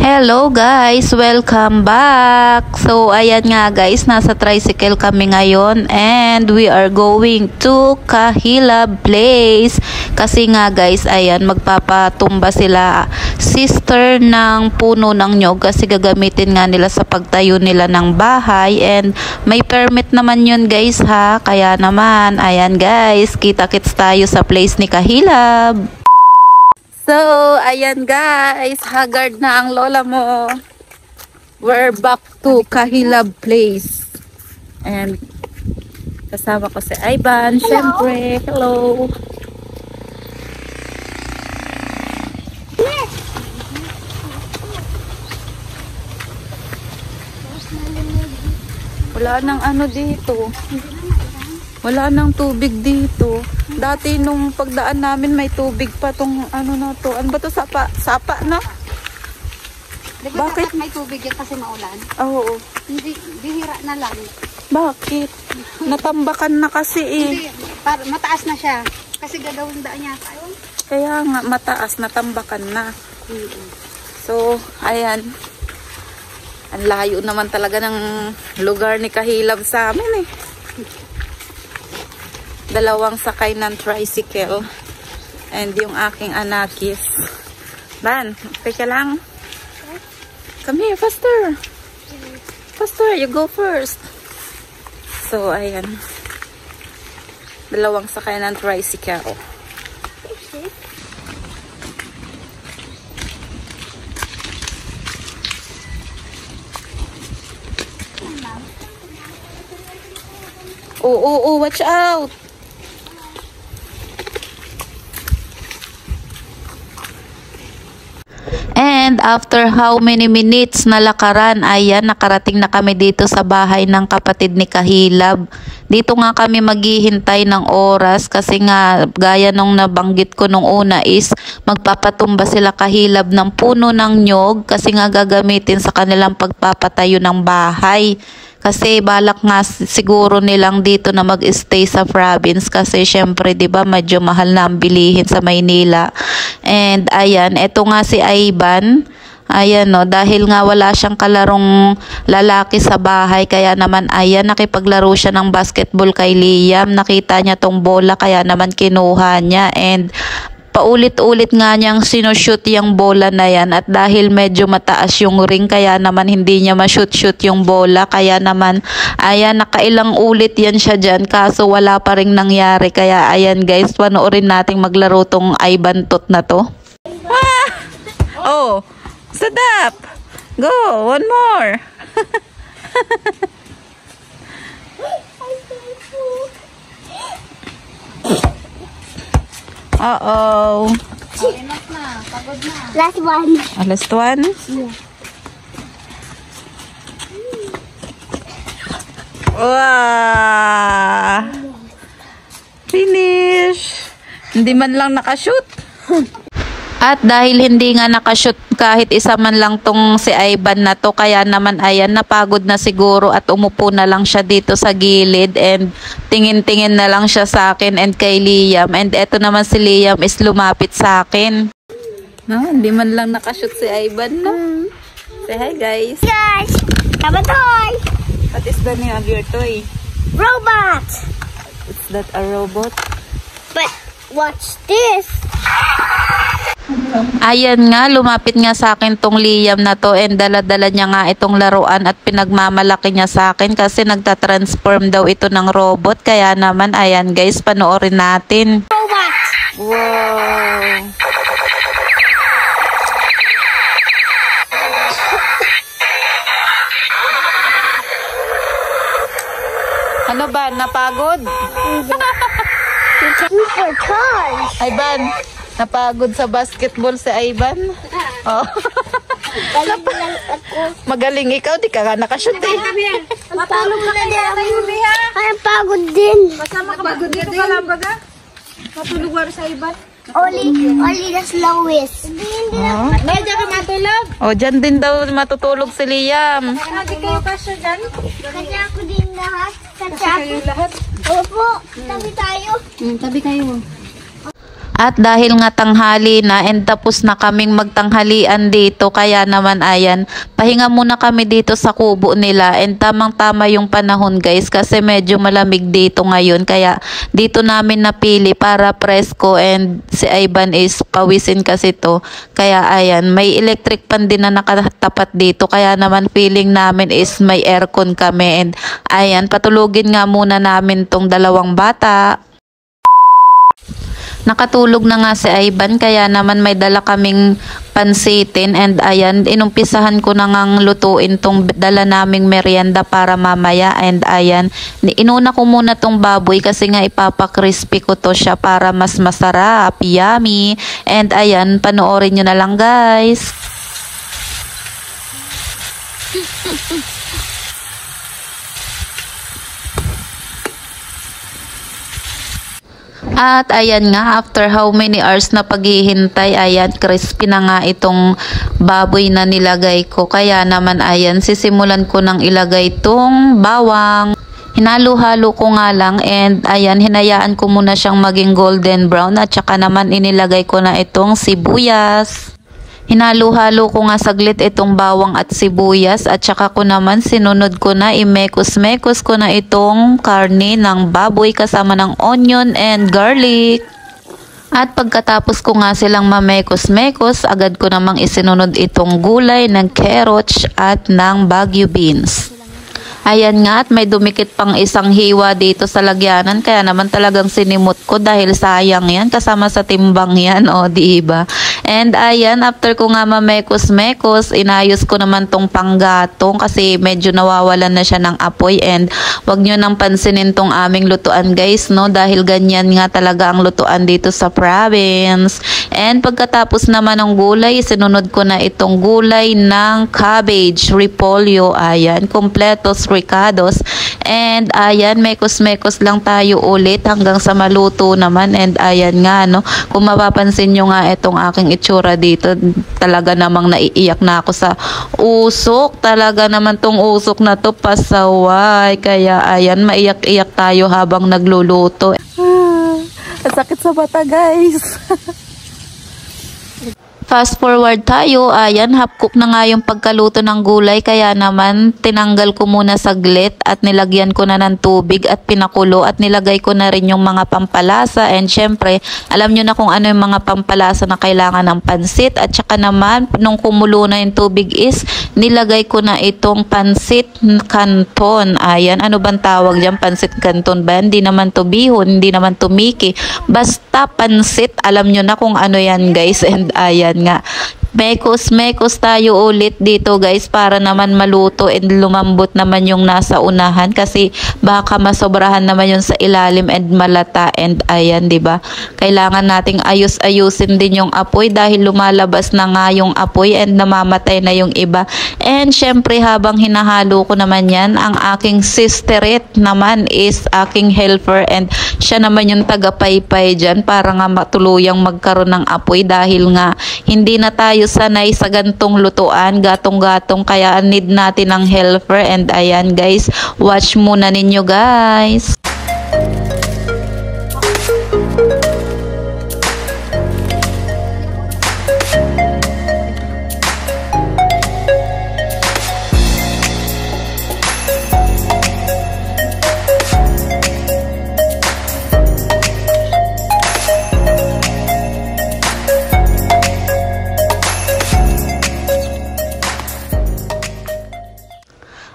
Hello guys! Welcome back! So ayan nga guys, nasa tricycle kami ngayon and we are going to Kahilab Place. Kasi nga guys, ayan, magpapatumba sila sister ng puno ng nyog kasi gagamitin nga nila sa pagtayo nila ng bahay and may permit naman yun guys ha. Kaya naman, ayan guys, kita-kits tayo sa place ni Kahilab. So, ayan guys, haggard na ang lola mo. We're back to Kahilab Place. And kasama ko si Ivan, syempre. Hello. Wala nang ano dito. Wala nang tubig dito. Dati nung pagdaan namin may tubig pa tong ano na to. Ano ba to? Sapa? Sapa na? Diba bakit? May tubig yan kasi maulan? Oo. Hindi, bihira na lang. Bakit? Natambakan na kasi eh. Hindi, mataas na siya. Kasi gagawin daan niya. Ayun. Kaya nga mataas, natambakan na. So, ayan. Ang layo naman talaga ng lugar ni Kahilab sa amin eh. Dalawang sakay ng tricycle and yung aking anakis. Ban, teka lang. Come here, faster. Faster, you go first. So, ayan. Dalawang sakay ng tricycle. Oh, watch out. And after how many minutes na lakaran, ayan, nakarating na kami dito sa bahay ng kapatid ni Kahilab. Dito nga kami maghihintay ng oras kasi nga gaya nung nabanggit ko nung una is magpapatumba sila Kahilab ng puno ng nyog kasi nga gagamitin sa kanilang pagpapatayo ng bahay. Kasi balak nga siguro nilang dito na mag-stay sa province kasi syempre 'di ba medyo mahal na ang bilihin sa Maynila. And ayan, eto nga si Ivan. Ayan no, dahil nga wala siyang kalarong lalaki sa bahay kaya naman ayan nakipaglaro siya ng basketball kay Liam. Nakita niya tong bola kaya naman kinuha niya and paulit-ulit nga niyang sinushoot yung bola na yan at dahil medyo mataas yung ring kaya naman hindi niya ma-shoot yung bola kaya naman ayan nakailang ulit yan siya dyan kaso wala pa ring nangyari kaya ayan guys panoorin nating maglaro tong Ivan Tot na to. Oh, sadap! Go! One more! Uh-oh. Enough na. Pagod na. Last one. Last one? Yeah. Wow! Finish! Hindi man lang nakashoot. At dahil hindi nga nakashoot kahit isa man lang tong si Ivan na to, kaya naman ayan napagod na siguro at umupo na lang siya dito sa gilid and tingin-tingin na lang siya sa akin and kay Liam. And eto naman si Liam is lumapit sa akin. No, hindi man lang nakashoot si Ivan, no? Say hi guys. Guys, have a toy. What is the name of your toy? Robot. Is that a robot? But watch this. Ayan nga, lumapit nga sa akin tong Liam na to and dala-dala niya nga itong laruan at pinagmamalaki niya sa akin kasi nagtatransform daw ito ng robot. Kaya naman, ayan guys, panoorin natin. Robot. Wow! Ano ba? Napagod? Super cars. Ivan, napagod sa basketball si Ivan? Oh. Galing lang ako. Magaling ikaw, di ka nga nakashoot eh. Matulog na din ako. Ay, pagod din. Pagod dito ka lang baga? Matulog wala sa iba? Only the slowest. Oh. Medyo ka matulog? Oh, dyan din daw matutulog si Liam. Hindi kayo kasya dyan? Kasi ako din lahat. Kasi Kayo lahat? Opo, tabi tayo. Tabi kayo. At dahil nga tanghali na and tapos na kaming magtanghalian dito, kaya naman ayan, pahinga muna kami dito sa kubo nila and tamang-tama yung panahon guys kasi medyo malamig dito ngayon kaya dito namin napili para presko and si Ivan is pawisin kasi to. Kaya ayan, may electric pan din na nakatapat dito kaya naman feeling namin is may aircon kami and ayan, patulugin nga muna namin tong dalawang bata. Nakatulog na nga si Ivan kaya naman may dala kaming pansitin and ayan, inumpisahan ko na ngang lutuin tong dala naming merienda para mamaya and ayan, inuna ko muna tong baboy kasi nga ipapakrispy ko to siya para mas masarap, yummy and ayan, panoorin nyo na lang guys. At ayan nga, after how many hours na paghihintay, ayan, crispy na nga itong baboy na nilagay ko. Kaya naman ayan, sisimulan ko nang ilagay itong bawang. Hinalo-halo ko nga lang and ayan, hinayaan ko muna siyang maging golden brown at saka naman inilagay ko na itong sibuyas. Hinalo-halo ko nga saglit itong bawang at sibuyas at saka ko naman sinunod ko na imekos-mekos ko na itong karne ng baboy kasama ng onion and garlic. At pagkatapos ko nga silang mamekos-mekos, agad ko namang isinunod itong gulay ng carrots at ng Baguio beans. Ayan nga at may dumikit pang isang hiwa dito sa lagyanan kaya naman talagang sinimot ko dahil sayang yan kasama sa timbang yan o diba. And ayan, after ko nga mamekos-mekos, inayos ko naman tong panggatong kasi medyo nawawalan na siya ng apoy and wag nyo nang pansinin tong aming lutuan guys no dahil ganyan nga talaga ang lutuan dito sa province. And pagkatapos naman ng gulay, sinunod ko na itong gulay ng cabbage, repolyo, ayan, kompletos ricados. And ayan, mekos-mekos lang tayo ulit hanggang sa maluto naman. And ayan nga, no, kung mapapansin nyo nga itong aking itsura dito, talaga namang naiiyak na ako sa usok. Talaga naman tong usok na to pasaway. Kaya ayan, maiyak-iyak tayo habang nagluluto. Ang sakit sa mata guys. Fast forward tayo, ayan, half cook na nga yung pagkaluto ng gulay kaya naman tinanggal ko muna saglit at nilagyan ko na ng tubig at pinakulo at nilagay ko na rin yung mga pampalasa and syempre, alam nyo na kung ano yung mga pampalasa na kailangan ng pansit at saka naman, nung kumulo na yung tubig is nilagay ko na itong pansit canton. Ayan, ano bang tawag dyan? Pansit canton ba? Hindi naman to bihon, hindi naman to miki. Basta pansit, alam nyo na kung ano yan guys and ayan nga. Mekos tayo ulit dito guys para naman maluto and lumambot naman yung nasa unahan kasi baka masobrahan naman yung sa ilalim and malata and ayan, 'di ba? Kailangan nating ayusin din yung apoy dahil lumalabas na nga yung apoy and namamatay na yung iba. And syempre habang hinahalo ko naman yan, ang aking sisterit naman is aking helper and siya naman yung tagapaypay dyan para nga matuluyang magkaroon ng apoy dahil nga hindi na tayo sanay sa gantong lutuan, gatong-gatong, kaya need natin ng helper and ayan guys, watch muna ninyo guys.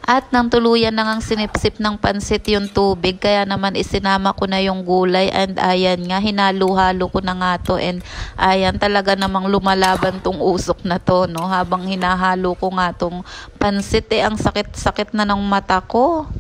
At nang tuluyan na ngang sinipsip ng pansit yung tubig, kaya naman isinama ko na yung gulay and ayan nga, hinalo-halo ko na nga to and ayan, talaga namang lumalaban tong usok na to, no? Habang hinahalo ko nga tong pansit ang sakit-sakit na ng mata ko.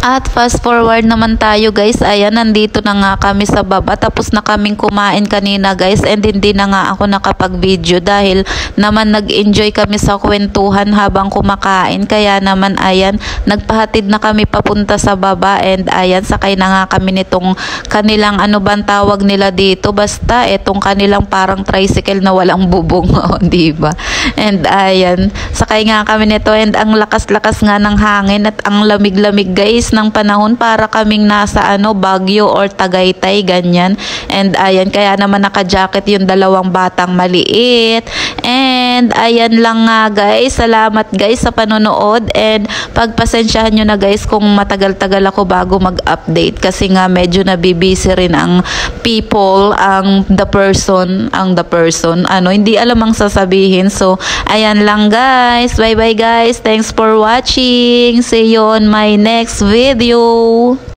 At fast forward naman tayo guys, ayan, nandito na nga kami sa baba, tapos na kaming kumain kanina guys and hindi na nga ako nakapag-video dahil naman nag-enjoy kami sa kwentuhan habang kumakain, kaya naman ayan, nagpahatid na kami papunta sa baba and ayan, sakay na nga kami nitong kanilang ano bang tawag nila dito, basta itong kanilang parang tricycle na walang bubong, oh, diba? And ayan, sakay nga kami nito and ang lakas-lakas nga ng hangin at ang lamig-lamig guys, ng panahon para kaming nasa Baguio or Tagaytay, ganyan. And ayan, kaya naman naka-jacket yung dalawang batang maliit. And ayan lang nga guys, salamat guys sa panonood, and pagpasensyahan nyo na guys kung matagal-tagal ako bago mag-update kasi nga medyo nabibisi rin ang people, the person, hindi alam ang sasabihin. So ayan lang guys, bye bye guys, thanks for watching, see you on my next video.